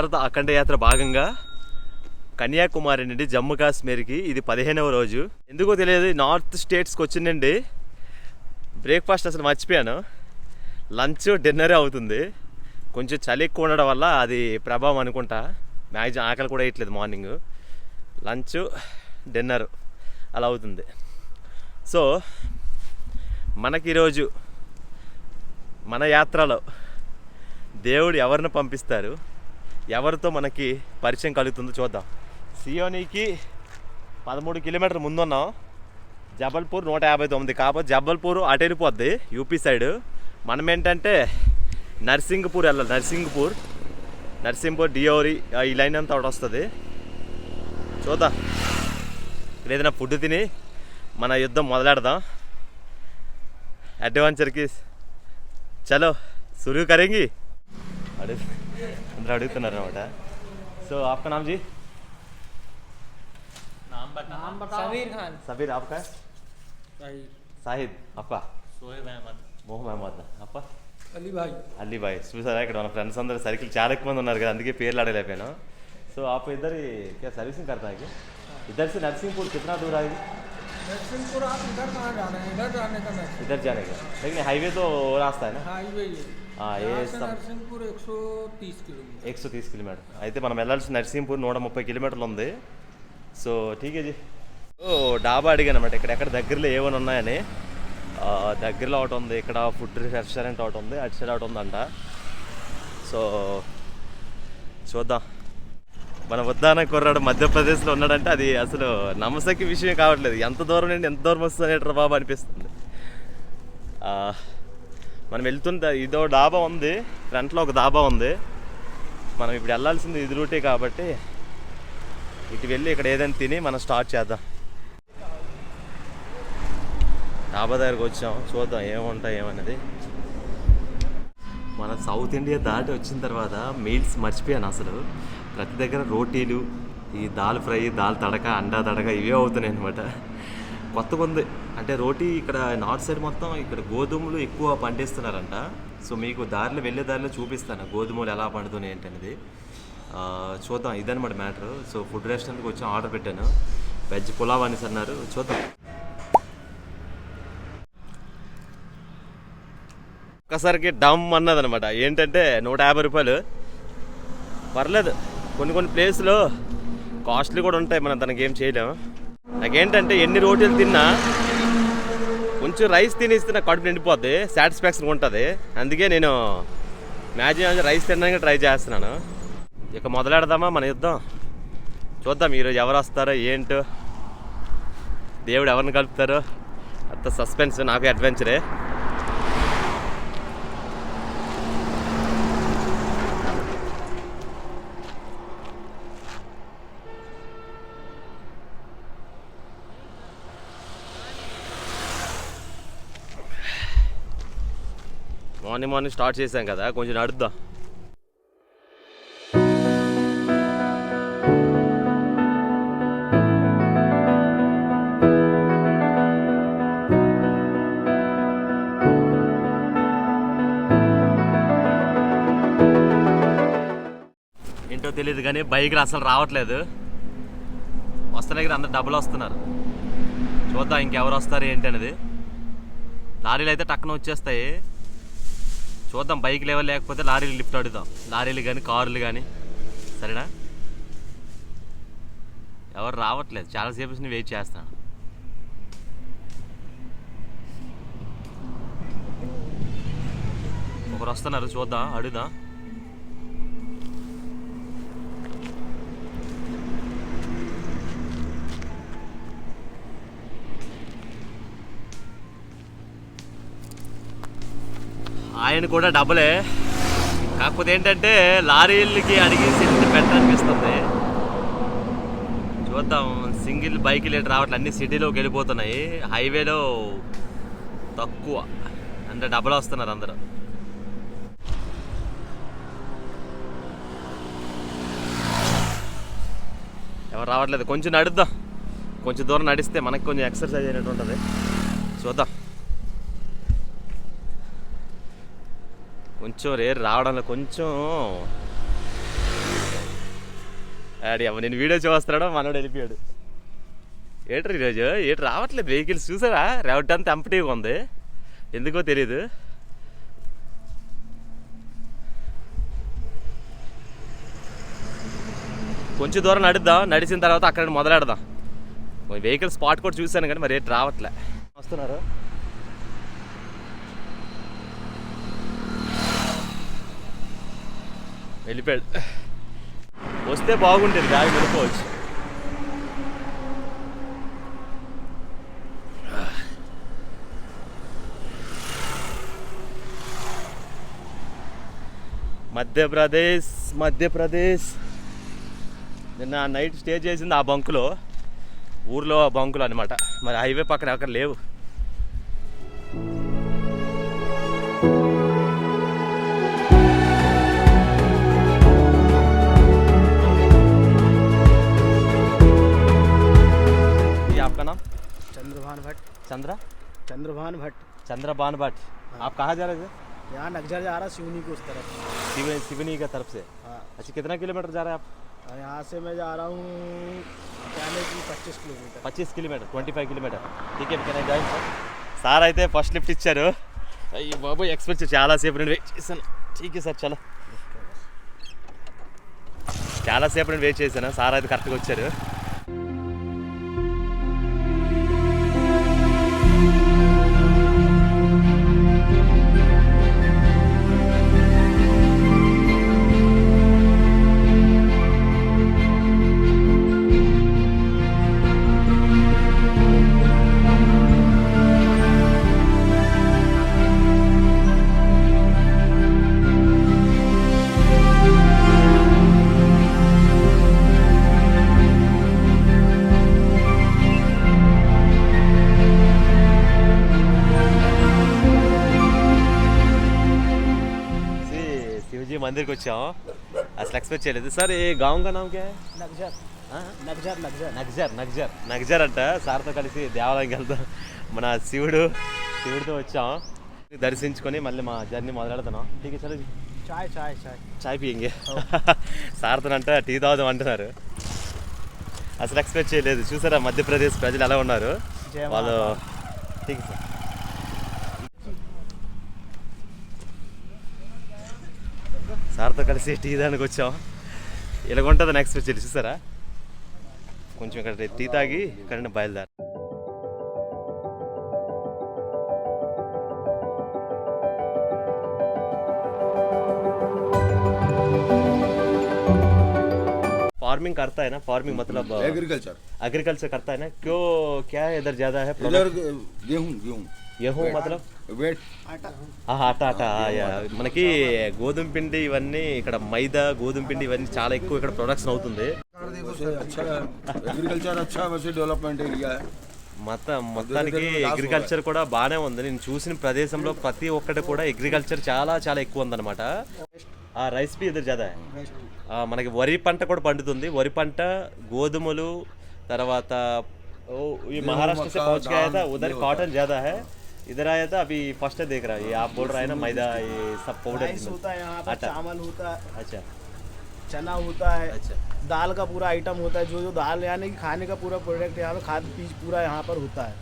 భారత అఖండ యాత్ర భాగంగా కన్యాకుమారి నుండి జమ్మూ కాశ్మీర్కి ఇది 15వ రోజు. ఎందుకో తెలియదు, నార్త్ స్టేట్స్కి వచ్చిందండి. బ్రేక్ఫాస్ట్ అసలు మర్చిపోయాను. లంచ్ డిన్నరే అవుతుంది. కొంచెం చలి ఎక్కువ ఉండడం వల్ల అది ప్రభావం అనుకుంటా. మ్యాక్సిమం ఆకలి కూడా వేయట్లేదు. మార్నింగ్ లంచ్ డిన్నర్ అలా అవుతుంది. సో మనకి ఈరోజు మన యాత్రలో దేవుడు ఎవరిని పంపిస్తారు, ఎవరితో మనకి పరిచయం కలుగుతుందో చూద్దాం. సియోనికి 13 కిలోమీటర్ల ముందున్నాం. జబల్పూర్ 159. కాకపోతే జబల్పూర్ అటు వెళ్ళిపోద్ది యూపీ సైడ్. మనం ఏంటంటే నర్సింగ్పూర్ వెళ్ళాలి. నర్సింగ్పూర్ డియోరి ఈ లైన్ అంతా ఒకటి వస్తుంది. చూద్దాం. ఇక్కడ ఏదైనా ఫుడ్ తిని మన యుద్ధం మొదలెడదాం. అడ్వెంచర్కి చలో शुरू करेंगी. अंदर अड़ुतुन्नारु अन्नमाट. सो आपका नाम जी? नाम बता. सबीर खान. सबीर. आपका? साहिद. आपका? सोहेब अहमद. मोहम्मद अहमद. आपका? अली भाई. చూసారా ఇక్కడ మన ఫ్రెండ్స్ అందరూ సర్కిల్ చాలా ఎక్కువ మంది ఉన్నారు కదా, అందుకే పేర్లు అడగలేకపోయాను. సో आप इधर क्या सर्विसिंग करता है क्या? इधर से नरसिंहपुर कितना दूर आएगी? नरसिंहपुर आप इधर कहाँ जाना है? इधर जाने का. इधर जाने का, लेकिन हाईवे तो रास्ता है ना? हाईवे ही. हाँ, ये నర్సింగ్పూర్ 130 కిలోమీటర్. 130 కిలోమీటర్. అయితే మనం వెళ్ళాల్సిన నర్సింగ్పూర్ 130 కిలోమీటర్లు ఉంది. సో ఠీకే జీ. డాబా అడిగాను అనమాట ఇక్కడ ఎక్కడ దగ్గరలో ఏమైనా ఉన్నాయని. దగ్గరలో ఒకటి ఉంది, ఇక్కడ ఫుడ్ రెస్టారెంట్ ఒకటి ఉంది, అటు సైడ్ ఒకటి ఉందంట. సో చూద్దాం. మన ఉద్దాన కుర్రాడు మధ్యప్రదేశ్లో ఉన్నాడంటే అది అసలు నమ్మసకి విషయం కావట్లేదు. ఎంత దూరం నుండి ఎంత దూరం వస్తుందనేట్రా బాబు అనిపిస్తుంది. మనం వెళ్తుంటే ఇదో డాబా ఉంది, ఫ్రంట్లో ఒక డాబా ఉంది. మనం ఇప్పుడు వెళ్ళాల్సింది ఇది రూటే కాబట్టి ఇటు వెళ్ళి ఇక్కడ ఏదైనా తిని మనం స్టార్ట్ చేద్దాం. డాబా దగ్గరకు వచ్చాం, చూద్దాం ఏముంటాయి ఏమన్నది. మన సౌత్ ఇండియా దాటి వచ్చిన తర్వాత మీల్స్ మర్చిపోయాను అసలు. ప్రతి దగ్గర రోటీలు, ఈ దాల్ ఫ్రై, దాల్ తడక, అండా తడక ఇవే అవుతున్నాయి అనమాట. కొత్తగా ఉంది అంటే రోటీ ఇక్కడ నార్త్ సైడ్ మొత్తం ఇక్కడ గోధుమలు ఎక్కువ పండిస్తున్నారంట. సో మీకు వెళ్ళే దారిలో చూపిస్తాను గోధుమలు ఎలా పండుతున్నాయి ఏంటనేది. చూద్దాం. ఇదనమాట మ్యాటర్. సో ఫుడ్ రెస్టారెంట్కి వచ్చి ఆర్డర్ పెట్టాను. వెజ్ పులావ్ అనేసి అన్నారు. చూద్దాం. ఒక్కసారికి డమ్ అన్నదనమాట. ఏంటంటే 150 రూపాయలు. పర్లేదు, కొన్ని ప్లేస్లో కాస్ట్లీ కూడా ఉంటాయి, మనం తనకి ఏం చేయలేము. నాకేంటంటే ఎన్ని రోటీలు తిన్నా కొంచెం రైస్ తినేస్తే నాకు కడుపు నిండిపోద్ది, సాటిస్ఫాక్షన్ ఉంటుంది. అందుకే నేను మ్యాక్సిమం రైస్ తినడానికి ట్రై చేస్తున్నాను. ఇక మొదలెడదామా మన యుద్ధం? చూద్దాం ఈరోజు ఎవరు వస్తారో ఏంటో, దేవుడు ఎవరిని కలుపుతారో. అంత సస్పెన్స్. నాకు అడ్వెంచరే. మార్నింగ్ స్టార్ట్ చేసాం కదా, కొంచెం నడుద్దాం. ఏంటో తెలియదు కానీ బైక్లు అసలు రావట్లేదు. వస్తున్నాయి కదా, అందరు డబ్బులు వస్తున్నారు. చూద్దాం ఇంకెవరు వస్తారు ఏంటి అనేది. లారీలు అయితే టక్కున వచ్చేస్తాయి. చూద్దాం. బైక్ లెవెల్ లేకపోతే లారీలు లిఫ్ట్ అడుగుదాం. లారీలు కానీ కార్లు కానీ. సరేనా? ఎవరు రావట్లేదు, చాలాసేపు నుంచి వెయిట్ చేస్తాను. ఒకరు వస్తున్నారు, చూద్దాం, అడుగుదాం. ఆయన కూడా డబ్బులే, కాకపోతే ఏంటంటే లారీలకి అడిగి సిటీ పెట్టాలనిపిస్తుంది. చూద్దాం. సింగిల్ బైక్ లేట్ రావట్లే, అన్ని సిటీలోకి వెళ్ళిపోతున్నాయి. హైవేలో తక్కువ, అంటే డబ్బులు వస్తున్నారు అందరూ. ఎవరు రావట్లేదు. కొంచెం నడుద్దాం. కొంచెం దూరం నడిస్తే మనకి కొంచెం ఎక్సర్సైజ్ అయినట్టు ఉంటుంది. చూద్దాం. కొంచెం రేరు రావడంలో కొంచెం ఆడి అమ్మ నేను వీడియో చూస్తున్నాడు మనోడు వెళ్ళిపోయాడు. ఏట్రా ఈరోజు ఏటు రావట్లేదు వెహికల్స్ చూసారా, రౌట్ అంతా ఎంపటీగా ఉంది ఎందుకో తెలీదు. కొంచెం దూరం నడుద్దాం, నడిచిన తర్వాత అక్కడ మొదలెడదాం. వెహికల్ స్పాట్ కూడా చూశాను కానీ మరి ఏటు రావట్లే. వస్తున్నారు వెళ్ళిపోయాడు. వస్తే బాగుంటుంది, బ్యాగ్ వెళ్ళిపోవచ్చు. మధ్యప్రదేశ్ నిన్న నైట్ స్టే చేసింది ఆ బంకులో, ఊర్లో బంకులు అనమాట. మరి హైవే పక్కన అక్కడ లేవు. आपका नाम? चंद्रभान भट्ट। चंद्रभान भट्ट। आप कहाँ जा रहे थे? यहाँ नगझर जा रहा, सिवनी की उस तरफ। सिवनी का तरफ से। हाँ। अच्छा कितना किलोमीटर जा रहे हैं आप? यहाँ से मैं जा रहा हूँ कहने की 25 किलोमीटर। 25 kilometre, 25 kilometre. ठीक है, can I join sir? Sir అయితే ఫస్ట్ లిఫ్ట్ ఇచ్చారు. అయ్యి బాబు ఎక్స్పెక్ట్ చాలాసేపు నేను వెయిట్ చేశాను. ఠీకే సార్, చాలాసేపు నేను వెయిట్ చేశాను. సార్ అయితే కరెక్ట్గా వచ్చారు. मंदिर को వచ్చాం. అసలు ఎక్స్పెక్ట్ చేయలేదు. సార్ ఏ गांव का नाम क्या है? नगझर। नगझर नगझर नगझर नगझर नगझर అంట. సార్తో కలిసి దేవాలయంకి వెళ్తాం. మన శివుడితో వచ్చాం. దర్శించుకొని మళ్ళీ మా జర్నీ మొదలెడతాం. ఠీక్ సార్. చాయ్ పియంగే. సార్తో అంట టీ తాగుదాం అంటున్నారు. అసలు ఎక్స్పెక్ట్ చేయలేదు. చూసారా మధ్యప్రదేశ్ ప్రజలు ఎలా ఉన్నారు వాళ్ళు. ఠీక్ సార్. సార్తో కలిసి టీ దానికి వచ్చాం. ఇలాగుంటుంది నెక్స్ట్ వచ్చి చూసారా. కొంచెం ఇక్కడ టీ తాగి ఇక్కడ బయలుదేరి फार्मिंग करता है ना. फार्मिंग मतलब एग्रीकल्चर करता है ना. क्यों क्या है इधर ज्यादा है? इधर गेहूं मतलब वेट ఆట మనకి గోధుమ పిండి ఇవన్నీ ఇక్కడ మైదా గోధుమ పిండి ఇవన్నీ చాలా ఎక్కువ ఇక్కడ ప్రొడక్షన్ అవుతుంది. మొత్తానికి అగ్రికల్చర్ కూడా బాగానే ఉంది. నేను చూసిన ప్రదేశంలో ప్రతి ఒక్కటి కూడా అగ్రికల్చర్ చాలా చాలా ఎక్కువ ఉందన్నమాట. రైస్ బి ఇద్దరు జాదా మనకి వరి పంట కూడా పండుతుంది. వరి పంట, గోధుమలు, తర్వాత महाराष्ट्र से पहुंच गया था. उधर कॉटन ज्यादा है. इधर आया था अभी फर्स्ट देख रहा है. ये आप बोल रहे हैं ना मैदा ये सब पाउडर होता है यहाँ पर, चावल होता है, अच्छा चना होता है, अच्छा दाल का पूरा आइटम होता है. जो दाल यानी कि खाने का पूरा प्रोडक्ट यहाँ पे खाद्य बीज पूरा यहाँ पर होता है.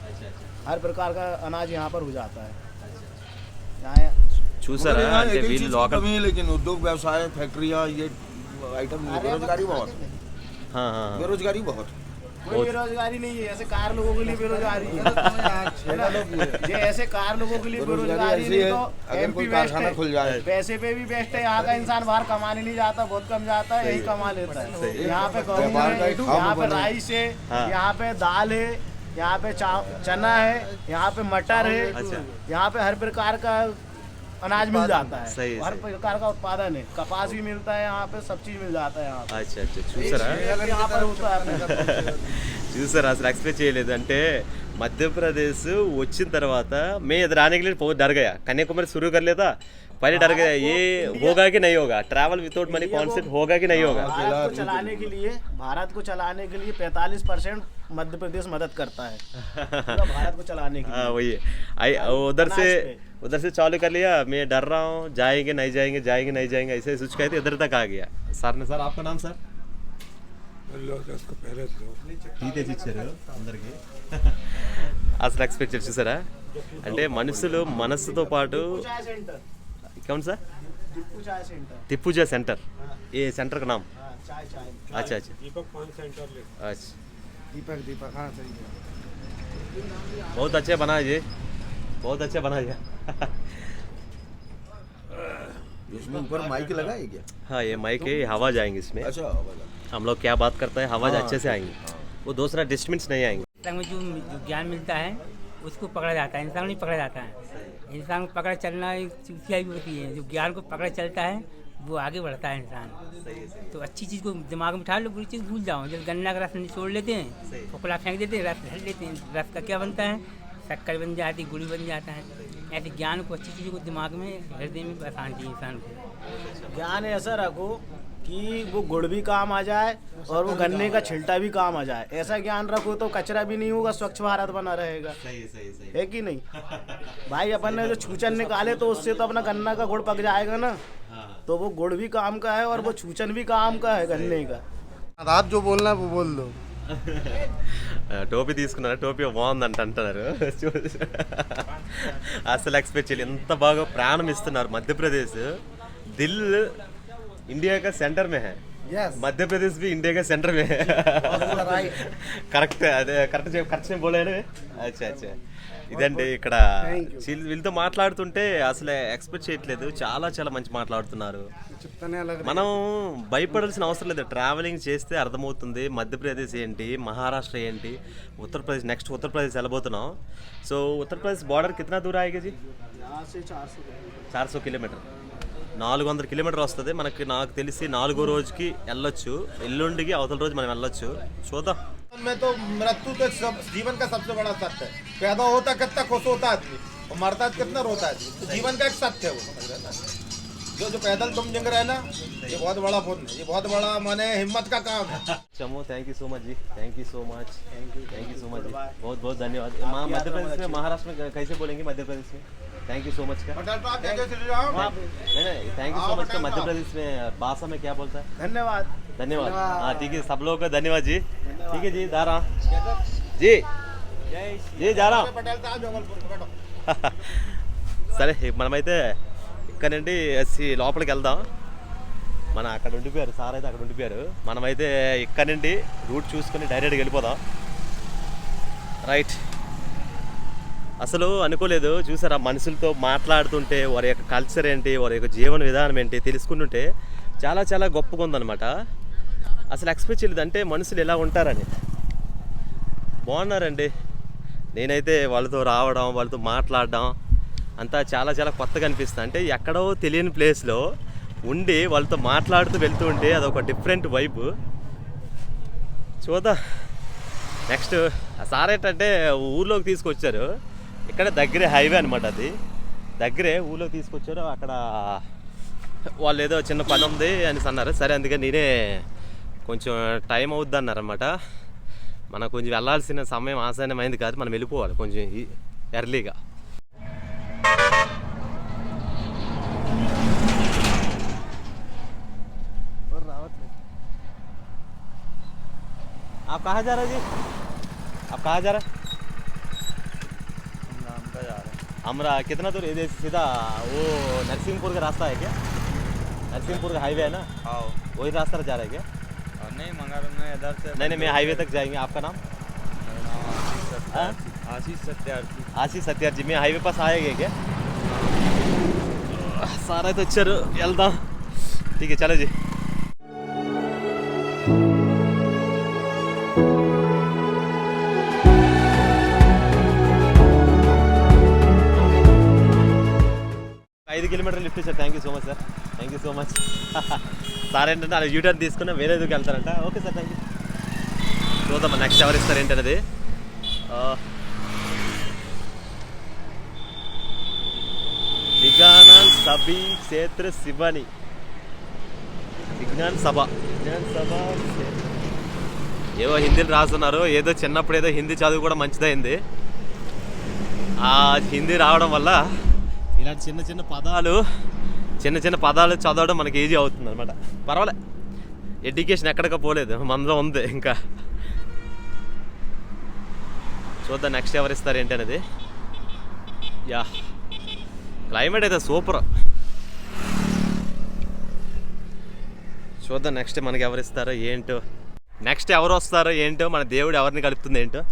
हर प्रकार का अनाज यहाँ पर हो जाता है. చూసారా అంటే వీళ్ళు లోకల్. लेकिन उद्योग व्यवसाय फैक्ट्रियाँ ये आइटम बेरोजगारी बहुत. हाँ बेरोजगारी बहुत. कोई बेरोजगारी नहीं है. ऐसे कार लोगों के लिए बेरोजगारी है. ये ऐसे कार लोगों के लिए बेरोजगारी नहीं तो एमपी वेस्ट है. पैसे पे भी बेस्ट है. यहाँ का इंसान बाहर कमाने नहीं जाता, बहुत कम जाता है, यही कमा लेता है. यहाँ पे गेहूं है, यहाँ पे राइस है, यहाँ पे दाल है, यहाँ पे चना है, यहाँ पे मटर है, यहाँ पे हर प्रकार का अनाज मिल जाता है. हर प्रकार का उत्पादन है. कपास भी मिलता है यहाँ पे, सब चीज मिल जाता है यहाँ पे. अच्छा చూసారా यहाँ पर होता है. చూసారా అసలు ఎక్స్పెక్ట్ చేయలేదు. అంటే मध्यप्रदेश వచ్చిన తర్వాత मैं इधर आने के लिए बहुत डर गया. कन्याकुमारी शुरू कर लेता पहले डर गया ये होगा कि नहीं होगा. ट्रैवल विदाउट मनी कॉन्सेप्ट होगा कि नहीं होगा. भारत को चलाने के लिए 45% मध्य प्रदेश मदद करता है भारत को चलाने के लिए. हाँ वही उधर से चालू कर लिया. मैं डर रहा हूँ जाएंगे नहीं जाएंगे ऐसे सोच के इधर तक आ गया. सर आपका नाम सर? టీ తెచ్చి ఇచ్చారు అందరికి. అసలు ఎక్స్పెక్ట్ చూసారా అంటే మనుషులు మనస్సుతో పాటు चाय सेंटर, कौन सा टिप्पू चाय सेंटर, तिप्पूजा सेंटर, ये सेंटर का नाम? हाँ चाय चाय अच्छा अच्छा दीपक पान सेंटर ले अच्छा, दीपक दीपक हाँ सही है। बहुत अच्छे बना जी, बहुत अच्छा बना है। इसमें ऊपर माइक लगा है क्या? हाँ ये माइक है, हवा जाएंगे इसमें। अच्छा हम लोग क्या बात करते हैं आवाज़ अच्छे से आएंगी, वो दूसरा डिस्टर्बेंस नहीं आएंगे। में जो ज्ञान मिलता है उसको पकड़ा जाता है, इंसान नहीं पकड़ा जाता है। इंसान को पकड़ चलना एक चूतिया भी होती है, जो ज्ञान को पकड़ चलता है वो आगे बढ़ता है इंसान। तो अच्छी चीज़ को दिमाग में उठा लो, बुरी चीज़ भूल जाओ। जब गन्ना का रस निचोड़ लेते हैं, खोखला फेंक देते हैं, रस ढल लेते हैं, रस का क्या बनता है? शक्कर बन जाती, गुड़ी बन जाता है। ऐसे ज्ञान को, अच्छी चीज़ों को दिमाग में, हृदय में बसाना चाहिए इंसान को। ज्ञान ऐसा रखो कि वो गुड़ भी काम आ जाए और वो गन्ने का छिलटा भी काम आ जाए। ऐसा ज्ञान रखो तो कचरा भी नहीं होगा, स्वच्छ भारत बना रहेगा। सही सही सही। है कि नहीं भाई? अपन ने जो छूचन निकाले तो उससे तो अपना गन्ना का गुड़ पक जाएगा ना। तो वो गुड़ भी काम का है और वो छूचन भी काम का है गन्ने का। रात जो बोलना है वो बोल दो। టోపీ తీసుకున్నారు, టోపీ బాగుందంట అంటున్నారు. అసలు ఎక్స్పెక్ట్ చేయలేదు, ఎంత బాగా ప్రాణం ఇస్తున్నారు. మధ్యప్రదేశ్ దిల్ ఇండియా का सेंटर में है, मध्य प्रदेश भी इंडिया का सेंटर में है. కరెక్ట్, అదే కరెక్ట్ బోలేను. అచ్చా అచ్చా, ఇదండి ఇక్కడ వీళ్ళతో మాట్లాడుతుంటే అసలు ఎక్స్పెక్ట్ చేయట్లేదు, చాలా చాలా మంచి మాట్లాడుతున్నారు. మనం భయపడాల్సిన అవసరం లేదు, ట్రావెలింగ్ చేస్తే అర్థమవుతుంది మధ్యప్రదేశ్ ఏంటి, మహారాష్ట్ర ఏంటి, ఉత్తరప్రదేశ్. నెక్స్ట్ ఉత్తరప్రదేశ్ వెళ్ళబోతున్నాం. సో ఉత్తరప్రదేశ్ బార్డర్ కిतना दूर आएगा जी? 400 కిలోమీటర్, 400 కిలోమీటర్ వస్తుంది మనకి. నాకు తెలిసి 4వ రోజుకి వెళ్ళొచ్చు, ఎల్లుండికి అవతల రోజు మనం వెళ్ళొచ్చు. చూద్దాం. में तो मृत्यु तो जीवन का सबसे बड़ा सत्य है। पैदा होता कितना खुश होता आदमी और मरता कितना रोता है। तो जीवन का एक सत्य है वो, समझ रहे ना? जो पैदल तुम जिंग रहे ना, ये बहुत बड़ा पुण्य, ये बहुत बड़ा माने हिम्मत का काम है। चमो थैंक यू सो मच जी, thank you so much, thank you so much जी, बहुत बहुत धन्यवाद. मध्य प्रदेश में, महाराष्ट्र में कैसे बोलेंगे मध्य प्रदेश में? थैंक यू सो मच का थैंक यू सो मच का मध्य प्रदेश में भाषा में क्या बोलता है? धन्यवाद धन्यवाद. हाँ ठीक है, सब लोगों का धन्यवाद जी. ठीक है जी, जा रहा जी, जी जा रहा. సరే మనమైతే ఇక్కడ నుండి లోపలికి వెళ్దాం. మన అక్కడ ఉండిపోయారు, సార్ అయితే అక్కడ ఉండిపోయారు. మనమైతే ఇక్కడ నుండి రూట్ చూసుకొని డైరెక్ట్గా వెళ్ళిపోదాం. రైట్. అసలు అనుకోలేదు, చూసారా మనుషులతో మాట్లాడుతుంటే వారి యొక్క కల్చర్ ఏంటి, వారి యొక్క జీవన విధానం ఏంటి తెలుసుకుంటుంటే చాలా చాలా గొప్పగా ఉందన్నమాట. అసలు ఎక్స్పెక్ట్ చేయలేదు అంటే మనుషులు ఎలా ఉంటారని. బాగున్నారండి. నేనైతే వాళ్ళతో రావడం, వాళ్ళతో మాట్లాడడం అంతా చాలా చాలా కొత్తగా అనిపిస్తుంది. అంటే ఎక్కడో తెలియని ప్లేస్లో ఉండి వాళ్ళతో మాట్లాడుతూ వెళ్తూ ఉంటే అదొక డిఫరెంట్ వైబ్. చూద్దాం. నెక్స్ట్ సార్ ఏంటంటే ఊర్లోకి తీసుకొచ్చారు, ఇక్కడ దగ్గరే హైవే అనమాట, అది దగ్గరే ఊర్లోకి తీసుకొచ్చారు. అక్కడ వాళ్ళు ఏదో చిన్న పని ఉంది అని అన్నారు. సరే అందుకని నేనే కొంచెం టైం అవుద్ది అన్నారన్నమాట. మనకు కొంచెం వెళ్ళాల్సిన సమయం ఆసన్నమైంది కాదు, మనం వెళ్ళిపోవాలి కొంచెం ఎర్లీగా. आप कहाँ जा रहे जी? आप कहाँ जा रहे? अमरा. कितना दूर? इधर सीधा वो नरसिंहपुर का रास्ता है क्या? नरसिंहपुर का हाईवे है ना? हाँ, वही रास्ता जा रहा है क्या? नहीं मगर मैं इधर से नहीं मैं हाईवे तक जाएंगे. आपका नाम? आशीष सत्यार्थी. आशीष सत्यार्थी. मैं हाईवे पास आएगा क्या? सारा तो चलो వెళ్దాం. ठीक है चलो जी. కిలోమీటర్లు లిఫ్ట్ ఇచ్చారు. Thank you so much sir, thank you so much. Sir ఏంటంటే అలా యూటర్న్ తీసుకున్నా వేరే ఎదుగు వెళ్తారంట. Okay sir, thank you. చూద్దాం నెక్స్ట్ ఎవరు ఇస్తారు ఏంటనేది. విజ్ఞాన సభీ క్షేత్ర శివని, విజ్ఞాన సభ ఏవో హిందీలు రాస్తున్నారు. ఏదో చిన్నప్పుడు ఏదో హిందీ చదువు కూడా మంచిదైంది. ఆ హిందీ రావడం వల్ల ఇలాంటి చిన్న చిన్న పదాలు చదవడం మనకి ఈజీ అవుతుంది అనమాట. పర్వాలే, ఎడ్యుకేషన్ ఎక్కడికి పోలేదు, మనలో ఉంది ఇంకా. చూద్దాం నెక్స్ట్ ఎవరు ఇస్తారు ఏంటి అనేది. యా, క్లైమేట్ అయితే సూపర్. చూద్దాం నెక్స్ట్ మనకి ఎవరు ఇస్తారో ఏంటో, నెక్స్ట్ ఎవరు వస్తారో ఏంటో, మన దేవుడు ఎవరిని కలుపుతుంది ఏంటో.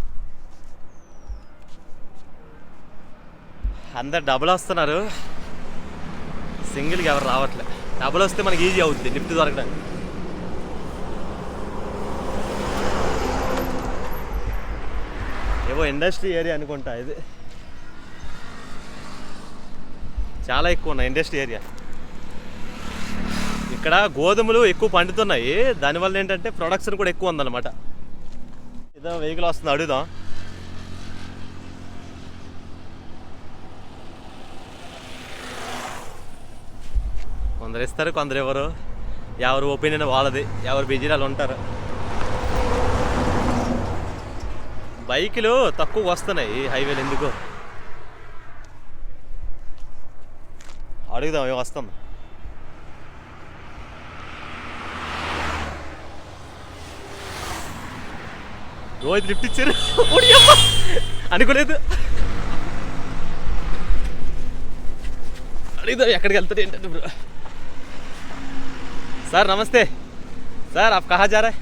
అందరు డబుల్ వస్తున్నారు, సింగిల్కి ఎవరు రావట్లే. డబుల్ వస్తే మనకి ఈజీ అవుతుంది లిఫ్ట్ దొరకడానికి. ఏవో ఇండస్ట్రీ ఏరియా అనుకుంటా ఇది, చాలా ఎక్కువ ఉన్నాయి ఇండస్ట్రీ ఏరియా. ఇక్కడ గోధుమలు ఎక్కువ పండుతున్నాయి, దానివల్ల ఏంటంటే ప్రొడక్షన్ కూడా ఎక్కువ ఉందన్నమాట. ఏదో వెహికల్ వస్తుంది, అడుగుదాం. కొందరు ఇస్తారు, కొందరు ఎవరు ఒపీనియన్ వాళ్ళది, ఎవరు బిజీలు ఉంటారు. బైకులు తక్కువ వస్తున్నాయి హైవేలు ఎందుకో. అడుగుదాం ఏం వస్తుంది. రోజు లిఫ్ట్ ఇచ్చారు అనుకోలేదు. అడుగుదాం ఎక్కడికి వెళ్తారు ఏంటంటే. బ్రో सर नमस्ते सर, आप कहाँ जा रहे हैं?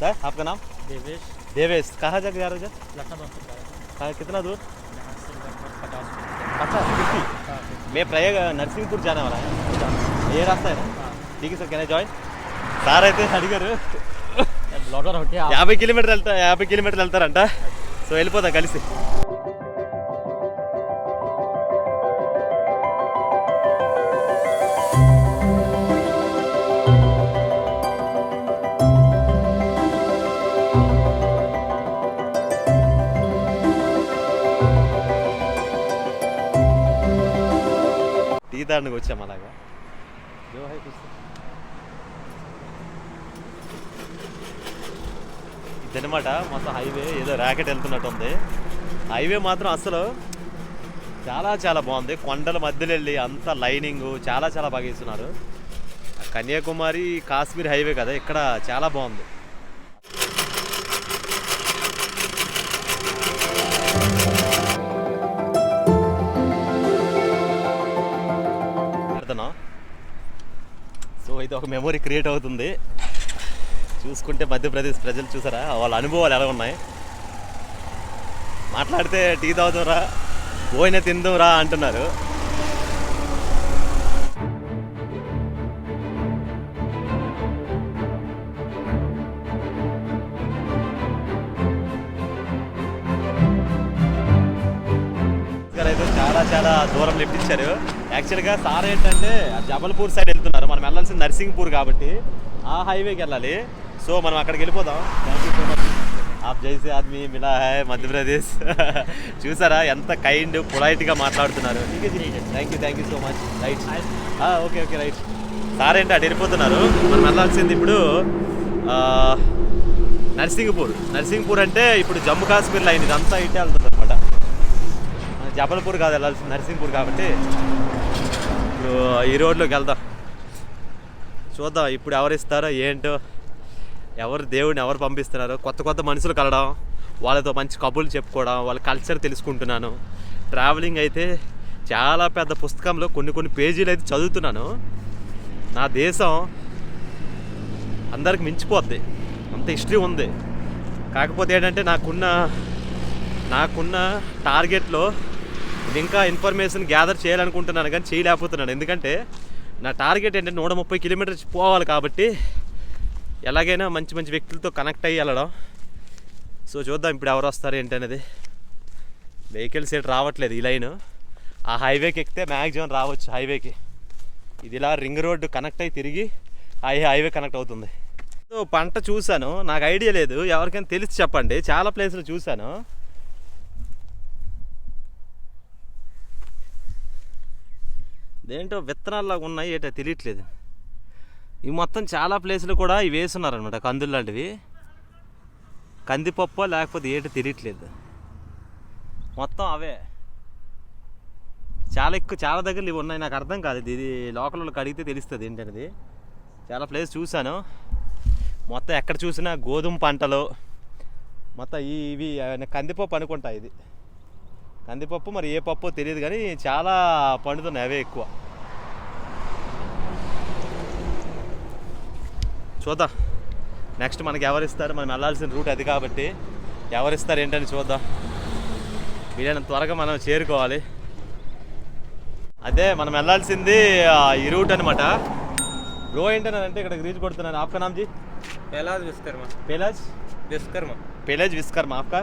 सर आपका नाम? देवेश। देवेश, कहाँ जा रहे हो? हाँ, कितना दूर? 50 मैं प्रयाग नरसिंहपुर जाने वाला है, ये रास्ता है ना? ठीक है sir, can I join? Sir అయితే అడిగారు 50 కిలోమీటర్లు వెళ్తారంట. సో వెళ్ళిపోతాం కలిసి. టీ తాడానికి వచ్చాము అలాగా. ఇదనమాట మొత్తం హైవే, ఏదో ర్యాకెట్ వెళ్తున్నట్టు ఉంది. హైవే మాత్రం అసలు చాలా బాగుంది. కొండల మధ్యలో వెళ్ళి అంత లైనింగ్ చాలా బాగా ఇస్తున్నారు. కన్యాకుమారి కాశ్మీర్ హైవే కదా, ఇక్కడ చాలా బాగుంది. సో ఇది ఒక మెమొరీ క్రియేట్ అవుతుంది. చూసుకుంటే మధ్యప్రదేశ్ ప్రజలు చూసారా, వాళ్ళ అనుభవాలు ఎలా ఉన్నాయి. మాట్లాడితే టీ తాగుతారా, పోయిన తిందురా అంటున్నారు. చాలా దూరం లిఫ్ట్ ఇచ్చారు. యాక్చువల్గా సార్ ఏంటంటే జబల్పూర్ సైడ్ వెళ్తున్నారు, మనం వెళ్ళాల్సింది నర్సింగ్పూర్ కాబట్టి ఆ హైవేకి వెళ్ళాలి. సో మనం అక్కడికి వెళ్ళిపోదాం. థ్యాంక్ యూ సో మచ్, ఆప్ జైసే ఆద్మీ మిలా హై మధ్యప్రదేశ్. చూసారా ఎంత కైండ్ పొలైట్గా మాట్లాడుతున్నారు. Thank you so much. Right, okay right. Sir ఏంటి అటు వెళ్ళిపోతున్నారు, మనం వెళ్ళాల్సింది ఇప్పుడు నర్సింగ్పూర్ అంటే ఇప్పుడు జమ్మూ కాశ్మీర్ లైన్ ఇదంతా ఇటే వెళ్తుంది అనమాట. జబల్పూర్ కాదు వెళ్ళాల్సింది, నర్సింగ్పూర్ కాబట్టి ఇప్పుడు ఈ రోడ్లోకి వెళ్దాం. చూద్దాం ఇప్పుడు ఎవరు ఇస్తారో ఏంటో, ఎవరు దేవుడిని ఎవరు పంపిస్తున్నారో. కొత్త మనుషులు కలవడం, వాళ్ళతో మంచి కబుర్లు చెప్పుకోవడం, వాళ్ళ కల్చర్ తెలుసుకుంటున్నాను. ట్రావెలింగ్ అయితే చాలా పెద్ద పుస్తకంలో కొన్ని పేజీలు అయితే చదువుతున్నాను. నా దేశం అందరికి మించిపోద్ది, అంత హిస్టరీ ఉంది. కాకపోతే ఏంటంటే నాకున్న టార్గెట్లో ఇంకా ఇన్ఫర్మేషన్ గ్యాదర్ చేయాలనుకుంటున్నాను కానీ చేయలేకపోతున్నాను. ఎందుకంటే నా టార్గెట్ ఏంటంటే 130 కిలోమీటర్స్ పోవాలి కాబట్టి ఎలాగైనా మంచి వ్యక్తులతో కనెక్ట్ అయ్యి వెళ్ళడం. సో చూద్దాం ఇప్పుడు ఎవరు వస్తారు ఏంటనేది. వెహికల్స్ ఏంటి రావట్లేదు ఈ లైన్. ఆ హైవేకి ఎక్కితే మ్యాక్సిమం రావచ్చు హైవేకి. ఇది ఇలా రింగ్ రోడ్డు కనెక్ట్ అయ్యి తిరిగి హైవే కనెక్ట్ అవుతుంది. సో పంట చూశాను, నాకు ఐడియా లేదు, ఎవరికైనా తెలిసి చెప్పండి. చాలా ప్లేసులు చూశాను. దేంటో విత్తనాల్లాగా ఉన్నాయి, ఏటో తెలియట్లేదు. ఇవి మొత్తం చాలా ప్లేసులు కూడా ఇవి వేస్తున్నారనమాట, కందులు లాంటివి. కందిపప్పు లేకపోతే ఏటో తెలియట్లేదు, మొత్తం అవే. చాలా దగ్గరలు ఇవి ఉన్నాయి, నాకు అర్థం కాదు. ఇది లోకల్ వాళ్ళకి అడిగితే తెలుస్తుంది ఏంటనేది. చాలా ప్లేస్ చూశాను. మొత్తం ఎక్కడ చూసినా గోధుమ పంటలు, మొత్తం ఇవి కందిపప్పు అనుకుంటా. ఇది కందిపప్పు, మరి ఏ పప్పు తెలియదు కానీ చాలా పండుతున్నాయి, అవే ఎక్కువ. చూద్దాం నెక్స్ట్ మనకి ఎవరిస్తారు. మనం వెళ్ళాల్సిన రూట్ అది కాబట్టి ఎవరిస్తారు ఏంటని చూద్దాం. వీలైనంత త్వరగా మనం చేరుకోవాలి. అదే మనం వెళ్ళాల్సింది ఈ రూట్ అనమాట. బ్రో ఏంటంటే ఇక్కడ రీచ్ కొడుతున్నాను. आपका नाम जी? पहलाज विश्वकर्मा। पेलाज विश्वकर्मा। पेलाज विश्वकर्मा आपका?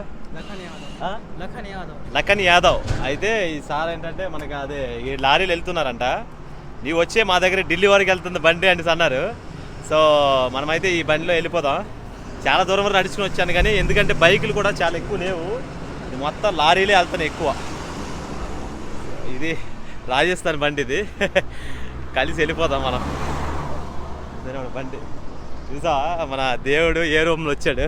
లఖన్ యాదవ్. అయితే ఈసారి ఏంటంటే మనకి అదే ఈ లారీలు వెళ్తున్నారంట. నీవు వచ్చే మా దగ్గర ఢిల్లీ వరకు వెళ్తుంది బండి అని అన్నారు. సో మనమైతే ఈ బండిలో వెళ్ళిపోదాం. చాలా దూరం వరకు నడుచుకుని వచ్చాను కానీ ఎందుకంటే బైకులు కూడా చాలా ఎక్కువ లేవు, ఇది మొత్తం లారీలే వెళ్తున్నాయి ఎక్కువ. ఇది రాజస్థాన్ బండి, ఇది కలిసి వెళ్ళిపోదాం మనం. బండి చూసా మన దేవుడు ఏ రూమ్లో వచ్చాడు.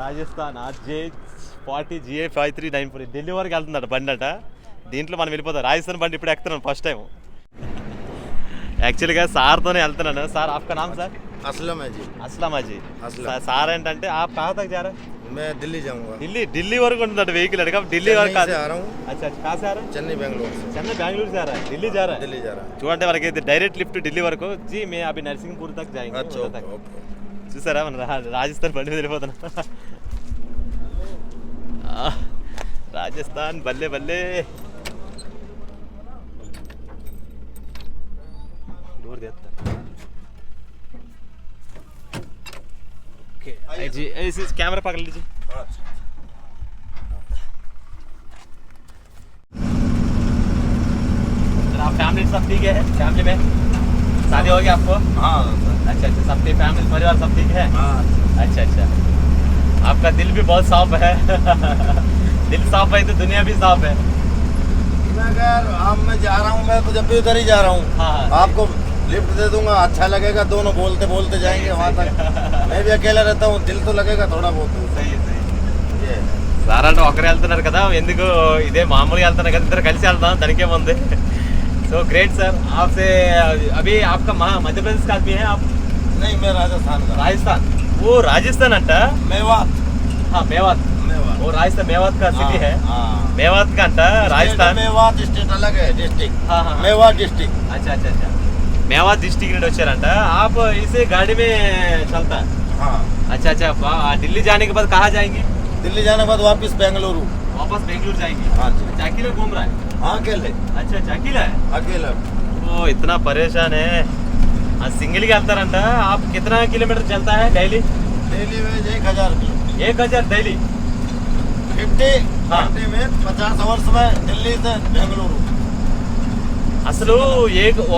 రాజస్థాన్ RJ40 GA5394 ఢిల్లీ వరకు వెళ్తుందట బండి అట. దీంట్లో మనం వెళ్ళిపోతాం. రాజస్థాన్ బండి ఇప్పుడు ఎక్కుతున్నాను ఫస్ట్ టైం. యాక్చువల్గా సార్తోనే వెళ్తున్నాను. సార్ आपका नाम सर? असलम है जी। అస్లామా జీ. అస్లాం. సార్ ఏంటంటే आप कहाँ तक जा रहे हैं? मैं दिल्ली जाऊंगा। ఢిల్లీ వరకు ఉంటుందట వెహికల్ అడగా. ఢిల్లీ వరకు चेन्नई से आ रहा हूँ। अच्छा कहाँ से आ रहे हैं? चेन्नई बेंगलोर से। చెన్నై బెంగళూరు से आ रहा है, दिल्ली जा रहा है. दिल्ली जा रहा చూడండి మనకి డైరెక్ట్ లిఫ్ట్ ఢిల్లీ వరకు. జీ మే అభి నర్సింగ్పూర్ తక్ है। జాయింగే. अच्छा ओके ओके। చూసారా మన రాజస్థాన్ బండి మీద వెళ్ళిపోతున్నాం. రాజస్థాన్ బల్లే బల్లే. డోర్ देता ओके जी इस कैमरा पकड़ लीजिए. आप फैमिली सब ठीक है? फैमिली में शादी हो गया आपको? हाँ अच्छा अच्छा, सबकी फैमिली परिवार सब ठीक है? हाँ। अच्छा अच्छा, आपका दिल भी बहुत साफ है. दिल साफ है तो दुनिया भी साफ है. अगर अब मैं जा रहा हूँ, मैं तो जब भी उधर ही जा रहा हूँ। हाँ, आपको लिफ्ट दे दूंगा, अच्छा लगेगा, दोनों बोलते बोलते जाएंगे वहाँ तक। मैं भी अकेला रहता हूँ, दिल तो लगेगा थोड़ा बहुत। सही सही. ये సార్ అంటే ఒకరే వెళ్తున్నారు కదా, ఎందుకు ఇదే మామూలుగా వెళ్తున్నారు కదా, ఇద్దరు కలిసి వెళ్తాం, దానికేముంది. So great sir. आपसे अभी आपका मध्य प्रदेश का आदमी है आप? नहीं, मैं राजस्थान का। राजस्थान. वो राजस्थान अंट. मेवात। हाँ मेवात. मेवात। वो राजस्थान मेवात का सिटी है. हाँ। मेवात का अंट राजस्थान. मेवात स्टेट अलग है, डिस्ट्रिक्ट। हाँ हाँ. मेवात डिस्ट्रिक्ट। अच्छा अच्छा अच्छा, मेवात डिस्ट्रिक्ट నుండి వచ్చారంట. आप इसे गाड़ी में चलता है? हाँ। अच्छा अच्छा. दिल्ली जाने के बाद कहाँ जाएंगे? दिल्ली जाने के बाद वापस बेंगलुरु। वापस बेंगलुरु जाएंगे? हाँ जी। अकेले घूम रहा है? हाँ अकेले। अच्छा अच्छा, अकेला है. अकेला। वो इतना परेशान है. सिंगल ही వెళ్తారంట. आप कितना किलोमीटर चलता है डेली? डेली में 1000 किलोमीटर। 1000 डेली. 50 हाँ. घंटे में 50 आवर्स में दिल्ली से बेंगलुरु। అసలు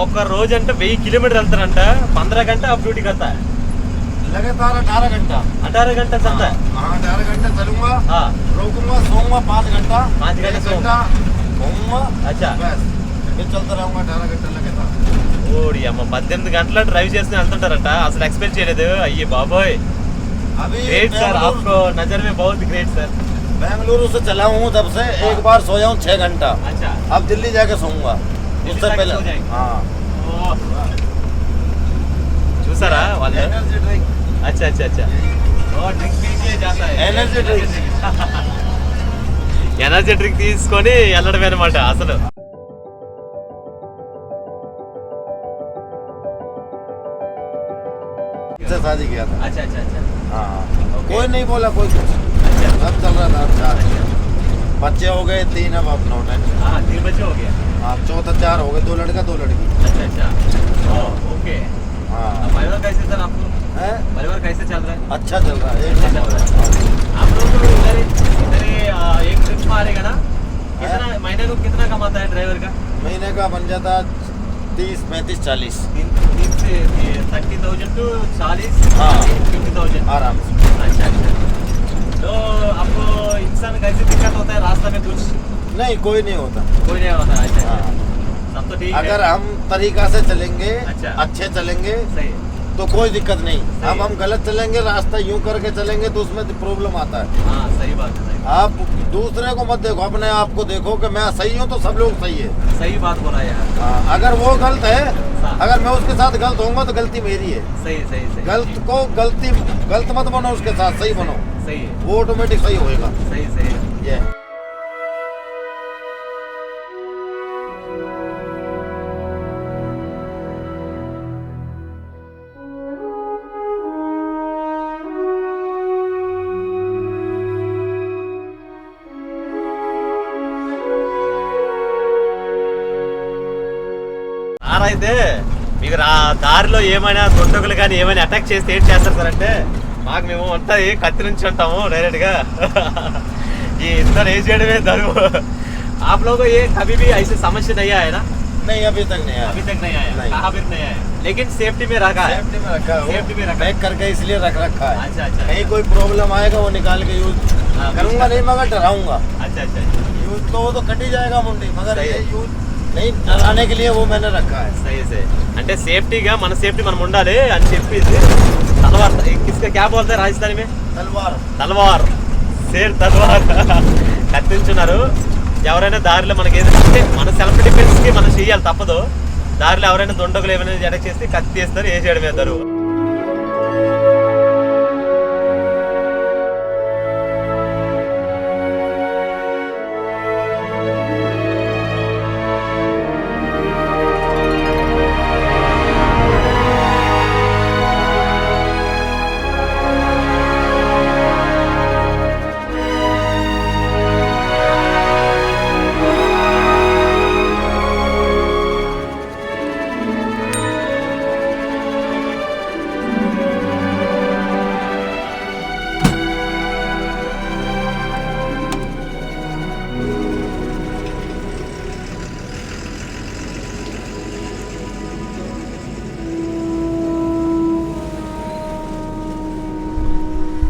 ఒక రోజు అంటే 1000 కిలోमीटर వెళ్తారంట. 15 घंटा आप ड्यूटी करता है? लगातार 18 घंटा। 18 घंटा चलता है. हाँ 18 घंटे चलूंगा, हाँ. रोकूंगा, सोऊंगा 5 घंटा, 5 घंटे 1 घंटा घूमूंगा। अच्छा. बस फिर चलता रहूंगा 18 घंटे लगातार। ఓడి అమ్మ 18 గంటల డ్రైవ్ చేస్తూ వెళ్తుంటారంట. అసలు ఎక్స్పెక్ట్ చేయలేదు. అయ్యే బాబోయ్. अभी ग्रेट सर, आपको नजर में बहुत ग्रेट सर. बेंगलुरु से चला हूँ तब से एक बार सोया हूँ 6 घंटा। अच्छा. अब दिल्ली जाके सोऊंगा। उससे जाके पहले सो जाएंगे? हाँ। చూసారా వాళ్ళు? Energy drink. अच्छा अच्छा अच्छा. और డ్రింక్ పీ के जाता है. Energy drink. ఎనర్జీ డ్రింక్ తీసుకొని వెళ్ళడమే అనమాట అసలు. से शादी किया था। अच्छा अच्छा अच्छा. हाँ। कोई नहीं बोला, कोई कुछ। अच्छा. सब चल रहा था अच्छा। बच्चे हो गए 3, अब अपना टेंशन। हाँ 3 बच्चे हो गया. हाँ चौथा 4 हो गए, 2 लड़का 2 लड़की। अच्छा अच्छा. ओके. हाँ। परिवार कैसे सर आपको? है? परिवार कैसे चल रहा है? अच्छा चल रहा है, एक अच्छा चल रहा है. आप लोग तो इधर एक ट्रिप में आ रहेगा ना? कितना महीने को कितना कमाता है ड्राइवर का? महीने का बन जाता 30, 35, 40 3 से 30,000 to 40. हाँ. 50,000 आराम से। अच्छा अच्छा. तो आपको इंसान कैसे दिक्कत होता है रास्ता में? कुछ नहीं, कोई नहीं होता। कोई नहीं होता. अच्छा हाँ। सब तो ठीक अगर है. हम तरीका से चलेंगे, अच्छा. अच्छे चलेंगे सही. तो कोई दिक्कत नहीं। सही अब हम गलत चलेंगे, रास्ता यूं करके चलेंगे तो उसमें प्रॉब्लम आता है। हाँ सही बात है. सही. आप दूसरे को मत देखो, अपने आप को देखो कि मैं सही हूँ तो सब लोग सही है। सही बात बोला यार। अगर वो गलत है, अगर मैं उसके साथ गलत होऊंगा तो गलती मेरी है। सही सही सही। गलत मत बनो उसके साथ, सही बनो, सही है। वो ऑटोमेटिक सही होएगा। सही सही है। ये అయితే మీకు దారిలో ఏమైనా దొండగులు కానీ ఏమైనా అటాక్ చేస్తే ఏం చేస్తారు సార్ అంటే, మాకు మేము ఉంటుంది కత్తి నుంచి ఉంటాము డైరెక్ట్గా ये इतना नहीं చేయడమే धर्म। आप लोगों को ये कभी भी ऐसी समस्या नहीं आया है ना? नहीं, अभी तक नहीं आया। अभी तक नहीं आया। नहीं। कहाँ भी नहीं आया, लेकिन सेफ्टी में रखा है। सेफ्टी में रखा है, सेफ्टी में रखा है। पैक करके इसलिए रख रखा है। अच्छा अच्छा। कहीं कोई प्रॉब्लम आएगा वो निकाल के यूज हाँ, करूंगा नहीं, मगर डराऊंगा। अच्छा अच्छा अच्छा। यूज तो वो तो कट ही जाएगा मुंडी, मगर सही ये है। यूज नहीं डराने के लिए वो मैंने रखा है। सही से అంటే సేఫ్టీగా మన సేఫ్టీ మనం ఉండాలి అని చెప్పేసి తలవార్ కిస్కా క్యా బోల్తే రాజస్థానీ में तलवार తలవార్ సేర్ తలవార్ కత్తించున్నారు। ఎవరైనా దారిలో మనకి ఏదంటే మన సెల్ఫ్ డిఫెన్స్ కి మనం చేయాలి, తప్పదు। దారిలో ఎవరైనా దొండగులు ఏమైనా అటాక్ చేస్తే కత్తి తీస్తారు, వేసేయడం వేస్తారు।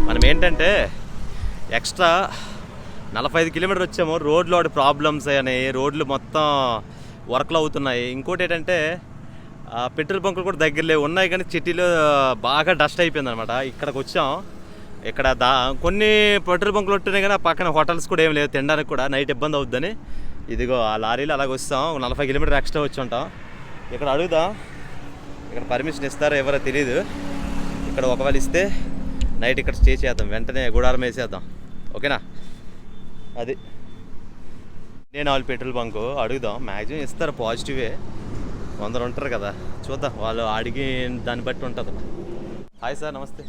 మనం ఏంటంటే ఎక్స్ట్రా 45 కిలోమీటర్ వచ్చాము, రోడ్లో ప్రాబ్లమ్స్ అని, రోడ్లు మొత్తం వర్క్లు అవుతున్నాయి। ఇంకోటి ఏంటంటే పెట్రోల్ బంకులు కూడా దగ్గరలో ఉన్నాయి, కానీ సిటీలో బాగా డస్ట్ అయిపోయింది అనమాట। ఇక్కడికి వచ్చాం, ఇక్కడ కొన్ని పెట్రోల్ బంకులు ఉంటున్నాయి కానీ ఆ పక్కన హోటల్స్ కూడా ఏం లేవు, తినడానికి కూడా నైట్ ఇబ్బంది అవుద్దని ఇదిగో ఆ లారీలో అలాగ వస్తాం। 40 కిలోమీటర్ ఎక్స్ట్రా వచ్చి ఉంటాం। ఇక్కడ అడుగుదాం, ఇక్కడ పర్మిషన్ ఇస్తారో ఎవరో తెలియదు। ఇక్కడ ఒకవేళ ఇస్తే నైట్ ఇక్కడ స్టే చేద్దాం, వెంటనే గుడారం వేసేద్దాం, ఓకేనా? అది నేను వాళ్ళు పెట్రోల్ బంకు అడుగుదాం, మ్యాక్సిమం ఇస్తారు, పాజిటివే, కొందరు ఉంటారు కదా, చూద్దాం వాళ్ళు అడిగి దాన్ని బట్టి ఉంటుంది। హాయ్ సార్, నమస్తే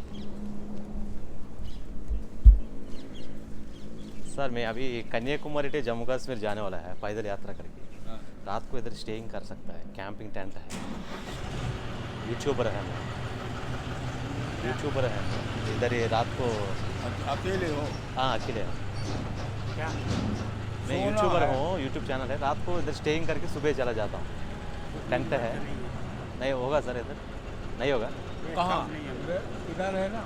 सर। मैं अभी कन्याकुमारी से जम्मू कश्मीर जाने वाला है पैदल यात्रा करके। रात को इधर स्टेइंग कर सकता है, कैंपिंग टेंट है। यूट्यूबर है मैं, यूट्यूबर है इधर। ये रात को अकेले हो? हाँ अकेले हूँ, क्या मैं यूट्यूबर हूँ, यूट्यूब चैनल है। रात को इधर स्टेइंग करके सुबह चला जाता हूँ। टेंट है, नहीं होगा सर, इधर नहीं होगा। कहाँ? इधर है ना,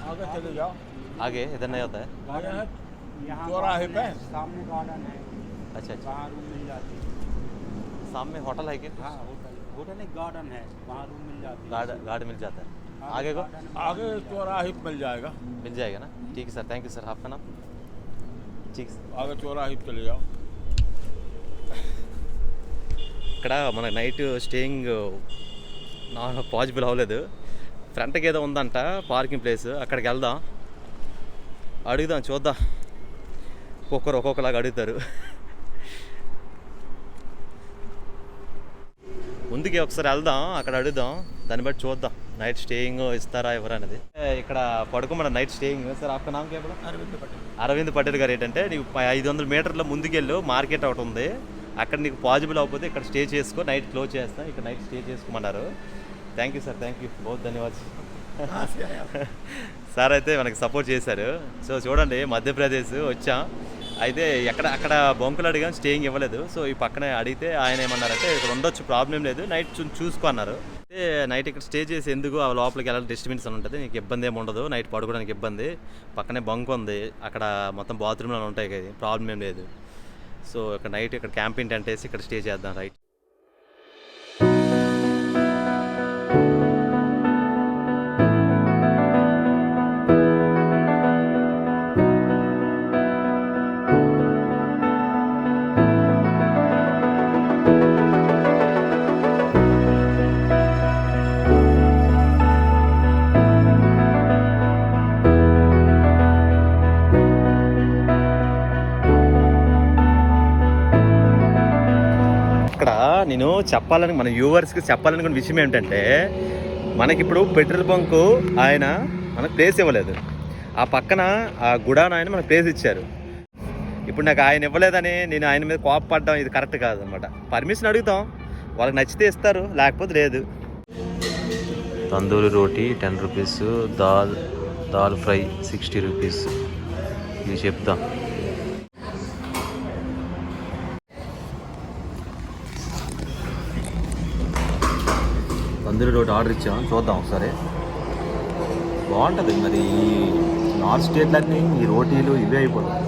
आगे चले जाओ। आगे इधर नहीं होता है? चौराहे पे सामने गार्डन है, अच्छा अच्छा। वहाँ रूम मिल जाती है। सामने होटल है क्या? हाँ होटल एक गार्डन है, वहाँ रूम मिल जाती है। गार्ड मिल जाता है। आगे को आगे चौराहे पे मिल जाएगा। मिल जाएगा ना? ठीक है सर, थैंक यू सर। आपका नाम? ठीक सर। आगे चौराहे पे चले जाओ। ఇక్కడ మన నైట్ స్టేయింగ్ పాసిబుల్ అవ్వలేదు, ఫ్రంట్కి ఏదో ఉందంట పార్కింగ్ ప్లేస్, అక్కడికి వెళ్దాం, అడుగుదాం, చూద్దాం, ఒక్కొక్కలాగా అడుగుతారు। ముందుకి ఒకసారి వెళ్దాం, అక్కడ అడుగుదాం, దాన్ని బట్టి చూద్దాం నైట్ స్టేయింగ్ ఇస్తారా ఎవరు అనేది। ఇక్కడ పడుకోమన్న నైట్ స్టేయింగ్ సార్। आपका नाम क्या बोला? అరవింద్ పటేల్ గారు। ఏంటంటే నీకు 500 మీటర్ల ముందుకెళ్ళు, మార్కెట్ ఒకటి ఉంది, అక్కడ నీకు పాజిబుల్ అవ్వకపోతే ఇక్కడ స్టే చేసుకో, నైట్ క్లోజ్ చేస్తాం, ఇక్కడ నైట్ స్టే చేసుకోమన్నారు। Thank you sir, thank you, బహుత్ ధన్యవాద్ సార్। అయితే మనకి సపోర్ట్ చేశారు। సో చూడండి, మధ్యప్రదేశ్ వచ్చాం, అయితే అక్కడ బొంకులు అడిగాం, స్టేయింగ్ ఇవ్వలేదు। సో ఈ పక్కనే అడిగితే ఆయన ఏమన్నారంటే ఇక్కడ ఉండొచ్చు, ప్రాబ్లం లేదు, నైట్ చూసుకో అన్నారు। అయితే నైట్ ఇక్కడ స్టే చేసి ఎందుకు, ఆ లోపలికి వెళ్ళాలి, డిస్టర్బెన్స్ అని ఉంటుంది, నీకు ఇబ్బంది ఏమి ఉండదు, నైట్ పడుకోవడానికి ఇబ్బంది, పక్కనే బంక్ ఉంది, అక్కడ మొత్తం బాత్రూమ్లు ఉంటాయి కదా, ప్రాబ్లం ఏం లేదు। సో ఇక్కడ నైట్ ఇక్కడ క్యాంపింగ్ టెంట్ వేసి ఇక్కడ స్టే చేద్దాం రైట్। చెప్పాలని మన వ్యూవర్స్కి చెప్పాలనుకున్న విషయం ఏమిటంటే మనకిప్పుడు పెట్రోల్ బంకు ఆయన మనకు ప్లేస్ ఇవ్వలేదు, ఆ పక్కన ఆ గుడాన ఆయన మనకు ప్లేస్ ఇచ్చారు. ఇప్పుడు నాకు ఆయన ఇవ్వలేదని నేను ఆయన మీద కోపపడడం ఇది కరెక్ట్ కాదనమాట. పర్మిషన్ అడుగుతాం, వాళ్ళకి నచ్చితే ఇస్తారు, లేకపోతే లేదు. తందూరి రోటీ 10 రూపీస్, దాల్ ఫ్రై 60 రూపీస్. ఇది చెప్తాం. తందూరి రోటీ ఆర్డర్ ఇచ్చాం, చూద్దాం ఒకసారి. బాగుంటుంది మరి. ఈ నార్త్ స్టేట్లన్నీ ఈ రోటీలు ఇవే అయిపోతుంది.